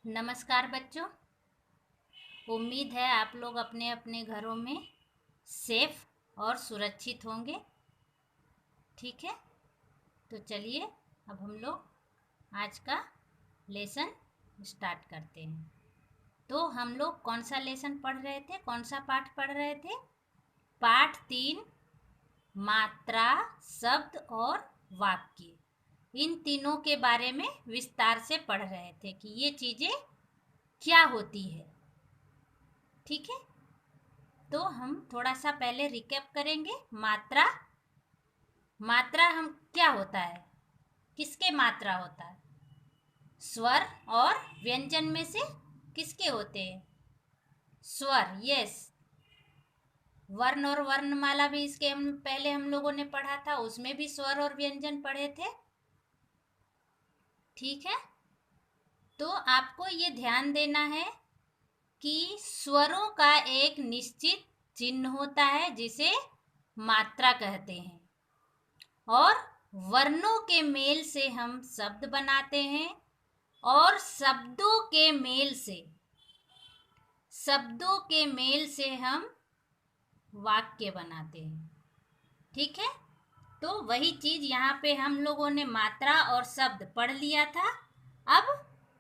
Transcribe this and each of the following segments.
नमस्कार बच्चों। उम्मीद है आप लोग अपने अपने घरों में सेफ और सुरक्षित होंगे। ठीक है, तो चलिए अब हम लोग आज का लेसन स्टार्ट करते हैं। तो हम लोग कौन सा लेसन पढ़ रहे थे, कौन सा पाठ पढ़ रहे थे? पाठ 3, मात्रा, शब्द और वाक्य। इन तीनों के बारे में विस्तार से पढ़ रहे थे कि ये चीज़ें क्या होती है। ठीक है, तो हम थोड़ा सा पहले रिकैप करेंगे। मात्रा, मात्रा हम क्या होता है, किसके मात्रा होता है? स्वर और व्यंजन में से किसके होते हैं? स्वर, यस। वर्ण और वर्णमाला भी इसके हम लोगों ने पढ़ा था, उसमें भी स्वर और व्यंजन पढ़े थे। ठीक है, तो आपको ये ध्यान देना है कि स्वरों का एक निश्चित चिन्ह होता है जिसे मात्रा कहते हैं, और वर्णों के मेल से हम शब्द बनाते हैं, और शब्दों के मेल से हम वाक्य बनाते हैं। ठीक है, तो वही चीज यहाँ पे हम लोगों ने मात्रा और शब्द पढ़ लिया था। अब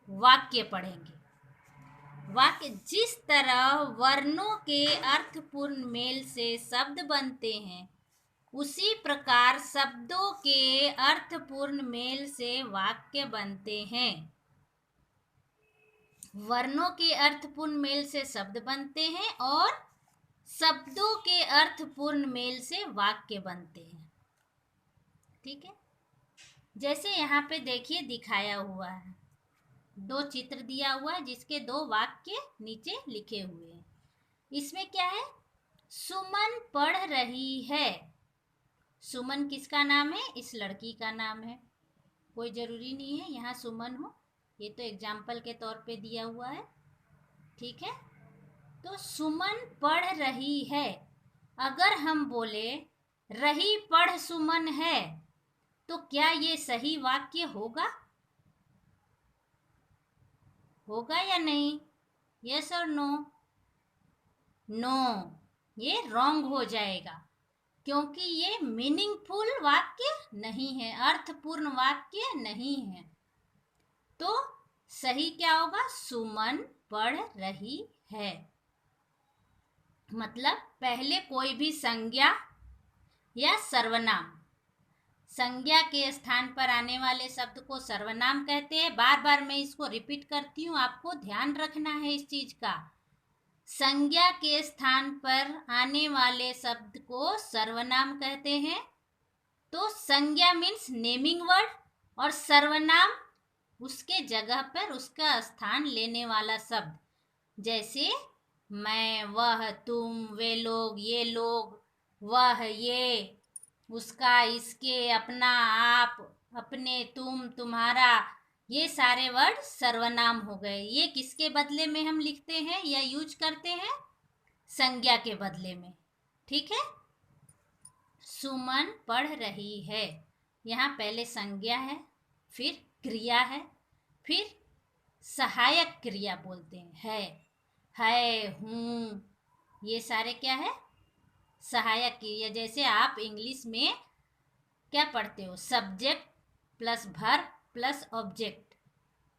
वाक्य पढ़ेंगे। वाक्य, जिस तरह वर्णों के अर्थपूर्ण मेल से शब्द बनते हैं, उसी प्रकार शब्दों के अर्थपूर्ण मेल से वाक्य बनते हैं। वर्णों के अर्थपूर्ण मेल से शब्द बनते हैं और शब्दों के अर्थपूर्ण मेल से वाक्य बनते हैं। ठीक है, जैसे यहाँ पे देखिए दिखाया हुआ है, दो चित्र दिया हुआ है जिसके दो वाक्य नीचे लिखे हुए हैं। इसमें क्या है? सुमन पढ़ रही है। सुमन किसका नाम है? इस लड़की का नाम है। कोई ज़रूरी नहीं है यहाँ सुमन हो, ये तो एग्जाम्पल के तौर पे दिया हुआ है। ठीक है, तो सुमन पढ़ रही है। अगर हम बोले रही पढ़ सुमन है, तो क्या ये सही वाक्य होगा? होगा या नहीं? यस और नो? नो, ये रॉन्ग हो जाएगा, क्योंकि ये मीनिंगफुल वाक्य नहीं है, अर्थपूर्ण वाक्य नहीं है। तो सही क्या होगा? सुमन पढ़ रही है। मतलब पहले कोई भी संज्ञा या सर्वनाम, संज्ञा के स्थान पर आने वाले शब्द को सर्वनाम कहते हैं। बार बार मैं इसको रिपीट करती हूँ, आपको ध्यान रखना है इस चीज का। संज्ञा के स्थान पर आने वाले शब्द को सर्वनाम कहते हैं। तो संज्ञा मीन्स नेमिंग वर्ड, और सर्वनाम उसके जगह पर उसका स्थान लेने वाला शब्द। जैसे मैं, वह, तुम, वे लोग, ये लोग, वह, ये, उसका, इसके, अपना, आप, अपने, तुम, तुम्हारा, ये सारे वर्ड सर्वनाम हो गए। ये किसके बदले में हम लिखते हैं या यूज करते हैं? संज्ञा के बदले में। ठीक है, सुमन पढ़ रही है, यहाँ पहले संज्ञा है, फिर क्रिया है, फिर सहायक क्रिया बोलते हैं, है, हूँ, ये सारे क्या है? सहायक क्रिया। जैसे आप इंग्लिश में क्या पढ़ते हो? Subject plus verb plus object,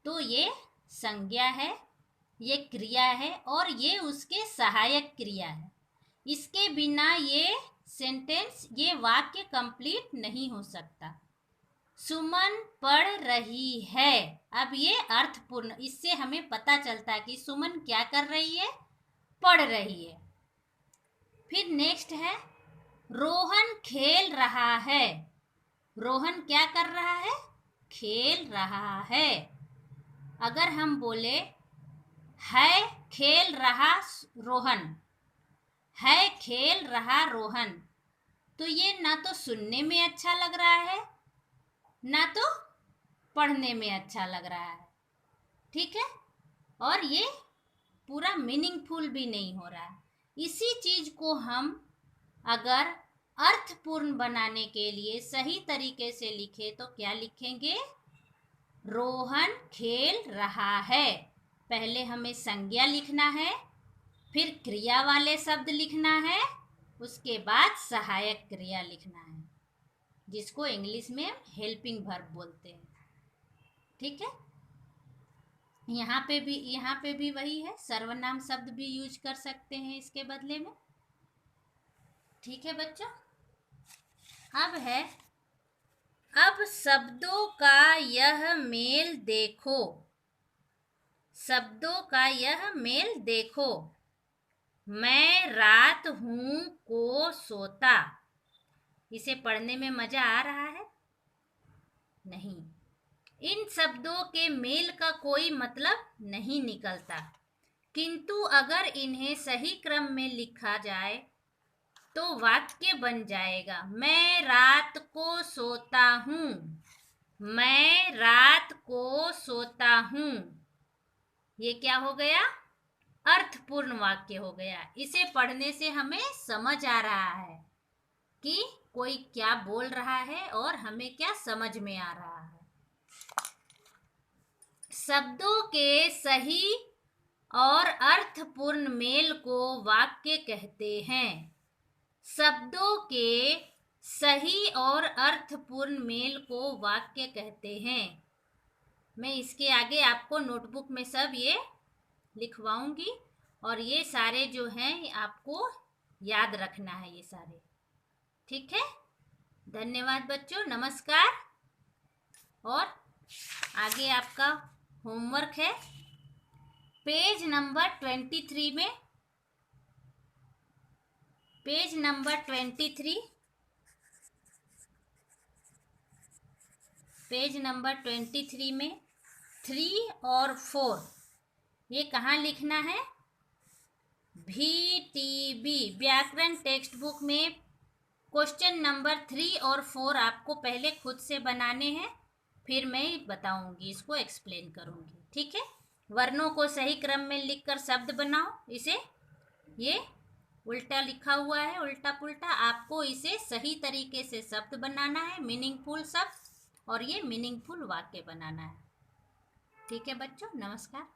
तो ये संज्ञा है, ये क्रिया है, और ये उसके सहायक क्रिया है। इसके बिना ये सेंटेंस, ये वाक्य कंप्लीट नहीं हो सकता। सुमन पढ़ रही है, अब ये अर्थपूर्ण, इससे हमें पता चलता है कि सुमन क्या कर रही है? पढ़ रही है। फिर नेक्स्ट है रोहन खेल रहा है। रोहन क्या कर रहा है? खेल रहा है। अगर हम बोले है खेल रहा रोहन, है खेल रहा रोहन, तो ये ना तो सुनने में अच्छा लग रहा है, ना तो पढ़ने में अच्छा लग रहा है। ठीक है, और ये पूरा मीनिंगफुल भी नहीं हो रहा है। इसी चीज को हम अगर अर्थपूर्ण बनाने के लिए सही तरीके से लिखे तो क्या लिखेंगे? रोहन खेल रहा है। पहले हमें संज्ञा लिखना है, फिर क्रिया वाले शब्द लिखना है, उसके बाद सहायक क्रिया लिखना है, जिसको इंग्लिश में हेल्पिंग वर्ब बोलते हैं। ठीक है, यहाँ पे भी वही है, सर्वनाम शब्द भी यूज कर सकते हैं इसके बदले में। ठीक है बच्चों, अब शब्दों का यह मेल देखो, शब्दों का यह मेल देखो। मैं रात हूं को सोता, इसे पढ़ने में मजा आ रहा है? नहीं, इन शब्दों के मेल का कोई मतलब नहीं निकलता, किंतु अगर इन्हें सही क्रम में लिखा जाए तो वाक्य बन जाएगा। मैं रात को सोता हूँ, मैं रात को सोता हूँ। ये क्या हो गया? अर्थपूर्ण वाक्य हो गया। इसे पढ़ने से हमें समझ आ रहा है कि कोई क्या बोल रहा है और हमें क्या समझ में आ रहा है। शब्दों के सही और अर्थपूर्ण मेल को वाक्य कहते हैं। शब्दों के सही और अर्थपूर्ण मेल को वाक्य कहते हैं। मैं इसके आगे आपको नोटबुक में सब ये लिखवाऊंगी और ये सारे जो हैं आपको याद रखना है, ये सारे। ठीक है, धन्यवाद बच्चों, नमस्कार। और आगे आपका होमवर्क है पेज नंबर 23 में, पेज नंबर 23, पेज नंबर 23 में 3 और 4 ये कहाँ लिखना है? VTB व्याकरण टेक्स्ट बुक में क्वेश्चन नंबर 3 और 4 आपको पहले खुद से बनाने हैं, फिर मैं बताऊंगी, इसको एक्सप्लेन करूंगी। ठीक है, वर्णों को सही क्रम में लिखकर शब्द बनाओ। इसे ये उल्टा लिखा हुआ है, उल्टा पुल्टा, आपको इसे सही तरीके से शब्द बनाना है, मीनिंगफुल शब्द, और ये मीनिंगफुल वाक्य बनाना है। ठीक है बच्चों, नमस्कार।